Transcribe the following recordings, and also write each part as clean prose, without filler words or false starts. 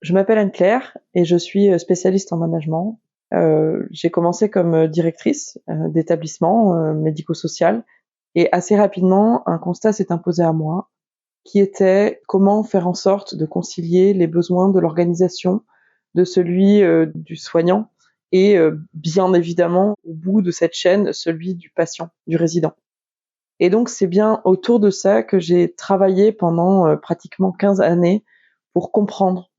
Je m'appelle Anne-Claire et je suis spécialiste en management. J'ai commencé comme directrice d'établissement médico-social et assez rapidement, un constat s'est imposé à moi qui était comment faire en sorte de concilier les besoins de l'organisation, de celui du soignant et bien évidemment, au bout de cette chaîne, celui du patient, du résident. Et donc, c'est bien autour de ça que j'ai travaillé pendant pratiquement 15 années pour comprendre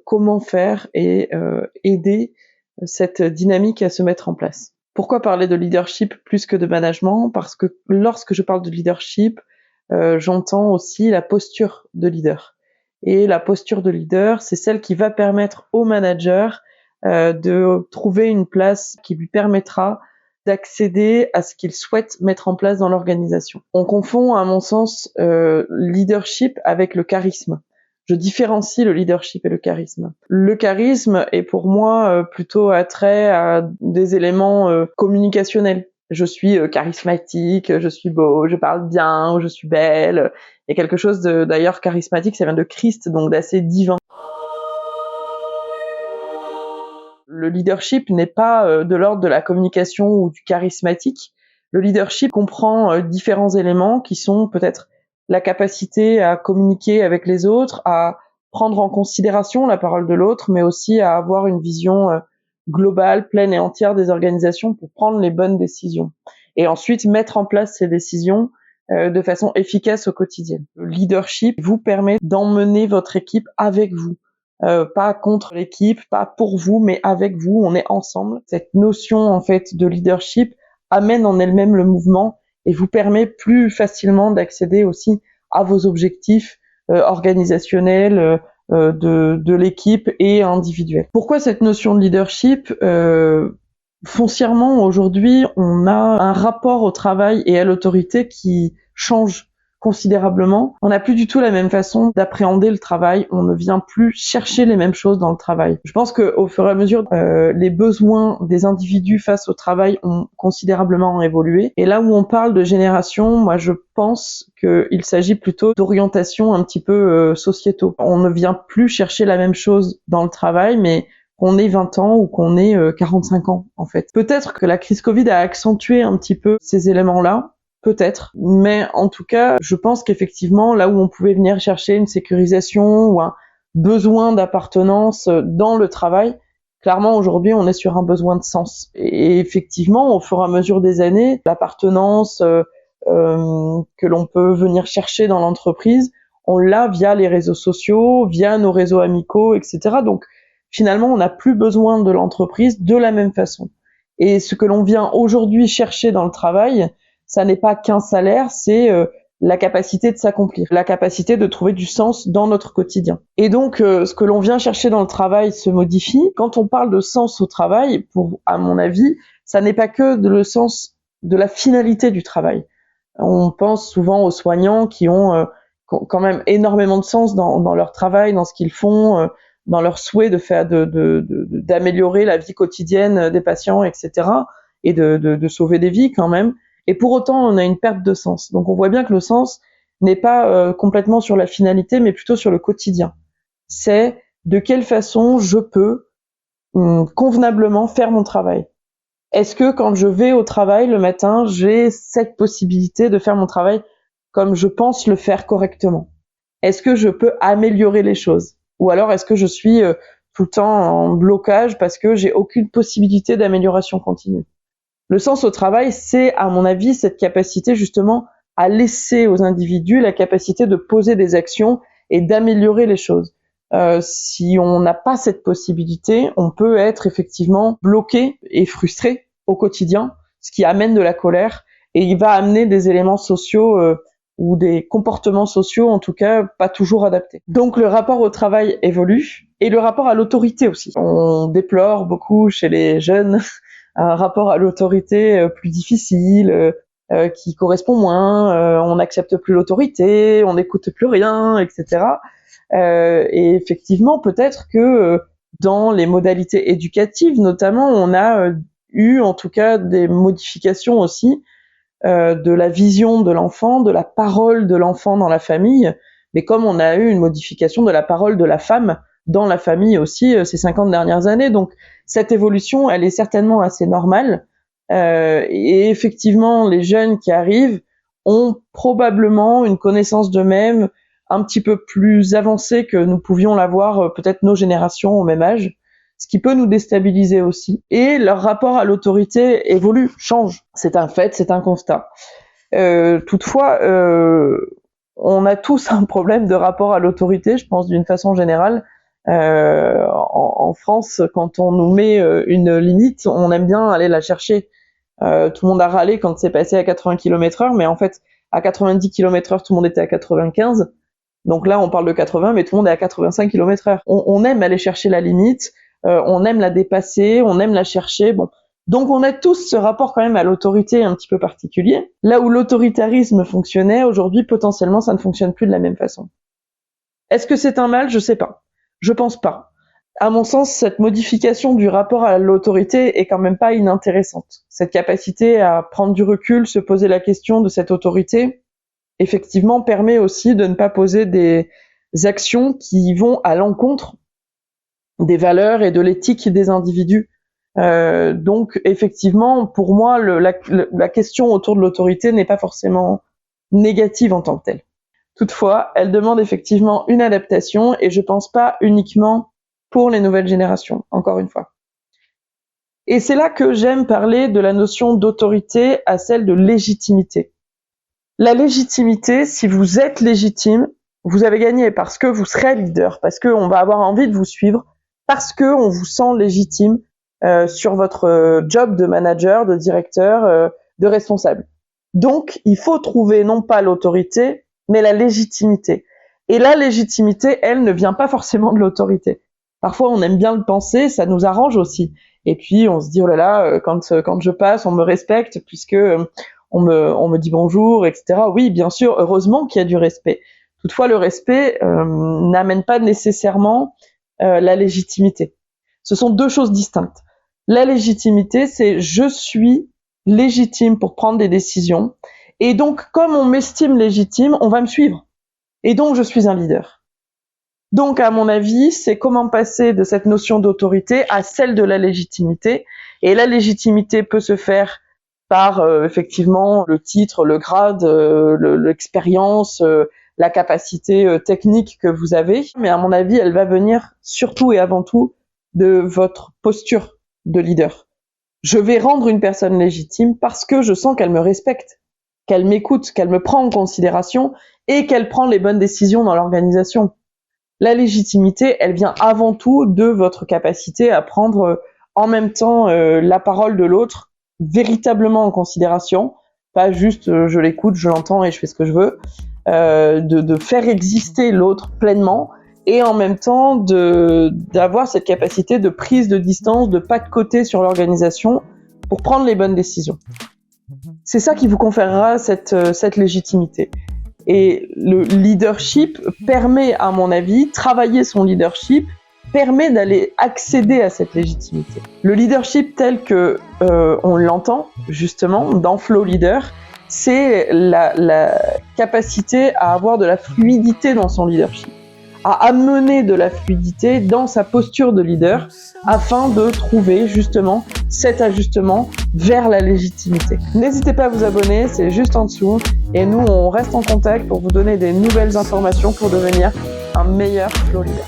comment faire et aider cette dynamique à se mettre en place. Pourquoi parler de leadership plus que de management ? Parce que lorsque je parle de leadership, j'entends aussi la posture de leader. Et la posture de leader, c'est celle qui va permettre au manager de trouver une place qui lui permettra d'accéder à ce qu'il souhaite mettre en place dans l'organisation. On confond, à mon sens, leadership avec le charisme. Je différencie le leadership et le charisme. Le charisme est pour moi plutôt attrait à des éléments communicationnels. Je suis charismatique, je suis beau, je parle bien, je suis belle. Il y a quelque chose d'ailleurs charismatique, ça vient de Christ, donc d'assez divin. Le leadership n'est pas de l'ordre de la communication ou du charismatique. Le leadership comprend différents éléments qui sont peut-être la capacité à communiquer avec les autres, à prendre en considération la parole de l'autre, mais aussi à avoir une vision globale, pleine et entière des organisations pour prendre les bonnes décisions. Et ensuite, mettre en place ces décisions de façon efficace au quotidien. Le leadership vous permet d'emmener votre équipe avec vous. Pas contre l'équipe, pas pour vous, mais avec vous, on est ensemble. Cette notion en fait de leadership amène en elle-même le mouvement et vous permet plus facilement d'accéder aussi à vos objectifs organisationnels de l'équipe et individuels. Pourquoi cette notion de leadership Foncièrement, aujourd'hui, on a un rapport au travail et à l'autorité qui change considérablement. On n'a plus du tout la même façon d'appréhender le travail. On ne vient plus chercher les mêmes choses dans le travail. Je pense qu'au fur et à mesure, les besoins des individus face au travail ont considérablement évolué. Et là où on parle de génération, moi je pense qu'il s'agit plutôt d'orientation un petit peu sociétaux. On ne vient plus chercher la même chose dans le travail, mais qu'on ait 20 ans ou qu'on ait 45 ans, en fait. Peut-être que la crise Covid a accentué un petit peu ces éléments-là, peut-être, mais en tout cas, je pense qu'effectivement, là où on pouvait venir chercher une sécurisation ou un besoin d'appartenance dans le travail, clairement, aujourd'hui, on est sur un besoin de sens. Et effectivement, au fur et à mesure des années, l'appartenance que l'on peut venir chercher dans l'entreprise, on l'a via les réseaux sociaux, via nos réseaux amicaux, etc. Donc, finalement, on n'a plus besoin de l'entreprise de la même façon. Et ce que l'on vient aujourd'hui chercher dans le travail, ça n'est pas qu'un salaire, c'est la capacité de s'accomplir, la capacité de trouver du sens dans notre quotidien. Et donc, ce que l'on vient chercher dans le travail se modifie. Quand on parle de sens au travail, à mon avis, ça n'est pas que le sens de la finalité du travail. On pense souvent aux soignants qui ont quand même énormément de sens dans leur travail, dans ce qu'ils font, dans leur souhait d'améliorer la vie quotidienne des patients, etc., et de sauver des vies quand même. Et pour autant, on a une perte de sens. Donc on voit bien que le sens n'est pas complètement sur la finalité, mais plutôt sur le quotidien. C'est de quelle façon je peux convenablement faire mon travail. Est-ce que quand je vais au travail le matin, j'ai cette possibilité de faire mon travail comme je pense le faire correctement? Est-ce que je peux améliorer les choses? Ou alors est-ce que je suis tout le temps en blocage parce que j'ai aucune possibilité d'amélioration continue? Le sens au travail, c'est, à mon avis, cette capacité justement à laisser aux individus la capacité de poser des actions et d'améliorer les choses. Si on n'a pas cette possibilité, on peut être effectivement bloqué et frustré au quotidien, ce qui amène de la colère et il va amener des éléments sociaux ou des comportements sociaux, en tout cas, pas toujours adaptés. Donc le rapport au travail évolue et le rapport à l'autorité aussi. On déplore beaucoup chez les jeunes un rapport à l'autorité plus difficile, qui correspond moins, on n'accepte plus l'autorité, on n'écoute plus rien, etc. Et effectivement, peut-être que dans les modalités éducatives, notamment, on a eu en tout cas des modifications aussi de la vision de l'enfant, de la parole de l'enfant dans la famille, mais comme on a eu une modification de la parole de la femme dans la famille aussi ces 50 dernières années. Donc cette évolution, elle est certainement assez normale. Et effectivement, les jeunes qui arrivent ont probablement une connaissance d'eux-mêmes un petit peu plus avancée que nous pouvions l'avoir peut-être nos générations au même âge, ce qui peut nous déstabiliser aussi. Et leur rapport à l'autorité évolue, change. C'est un fait, c'est un constat. Toutefois, on a tous un problème de rapport à l'autorité, je pense d'une façon générale. En France, quand on nous met une limite, on aime bien aller la chercher. Tout le monde a râlé quand c'est passé à 80 km/h, mais en fait, à 90 km/h, tout le monde était à 95. Donc là, on parle de 80, mais tout le monde est à 85 km/h. On aime aller chercher la limite, on aime la dépasser, on aime la chercher. Bon, donc on a tous ce rapport quand même à l'autorité un petit peu particulier. Là où l'autoritarisme fonctionnait, aujourd'hui, potentiellement, ça ne fonctionne plus de la même façon. Est-ce que c'est un mal? Je sais pas. Je pense pas. À mon sens, cette modification du rapport à l'autorité est quand même pas inintéressante. Cette capacité à prendre du recul, se poser la question de cette autorité, effectivement, permet aussi de ne pas poser des actions qui vont à l'encontre des valeurs et de l'éthique des individus. Donc, effectivement, pour moi, la question autour de l'autorité n'est pas forcément négative en tant que telle. Toutefois, elle demande effectivement une adaptation et je pense pas uniquement pour les nouvelles générations, encore une fois. Et c'est là que j'aime parler de la notion d'autorité à celle de légitimité. La légitimité, si vous êtes légitime, vous avez gagné parce que vous serez leader, parce qu'on va avoir envie de vous suivre, parce qu'on vous sent légitime sur votre job de manager, de directeur, de responsable. Donc, il faut trouver non pas l'autorité, mais la légitimité. Et la légitimité, elle, ne vient pas forcément de l'autorité. Parfois, on aime bien le penser, ça nous arrange aussi. Et puis, on se dit, oh là là, quand je passe, on me respecte puisque on me dit bonjour, etc. Oui, bien sûr, heureusement qu'il y a du respect. Toutefois, le respect n'amène pas nécessairement la légitimité. Ce sont deux choses distinctes. La légitimité, c'est je suis légitime pour prendre des décisions. Et donc, comme on m'estime légitime, on va me suivre. Et donc, je suis un leader. Donc, à mon avis, c'est comment passer de cette notion d'autorité à celle de la légitimité. Et la légitimité peut se faire par, effectivement, le titre, le grade, l'expérience, la capacité technique que vous avez. Mais à mon avis, elle va venir surtout et avant tout de votre posture de leader. Je vais rendre une personne légitime parce que je sens qu'elle me respecte, qu'elle m'écoute, qu'elle me prend en considération et qu'elle prend les bonnes décisions dans l'organisation. La légitimité, elle vient avant tout de votre capacité à prendre en même temps la parole de l'autre véritablement en considération, pas juste je l'écoute, je l'entends et je fais ce que je veux, de faire exister l'autre pleinement et en même temps d'avoir cette capacité de prise de distance, de pas de côté sur l'organisation pour prendre les bonnes décisions. C'est ça qui vous conférera cette légitimité. Et le leadership permet, à mon avis, travailler son leadership permet d'aller accéder à cette légitimité. Le leadership tel que on l'entend justement dans Flow Leader, c'est la capacité à avoir de la fluidité dans son leadership, à amener de la fluidité dans sa posture de leader afin de trouver justement cet ajustement vers la légitimité. N'hésitez pas à vous abonner, c'est juste en dessous et nous on reste en contact pour vous donner des nouvelles informations pour devenir un meilleur flow leader.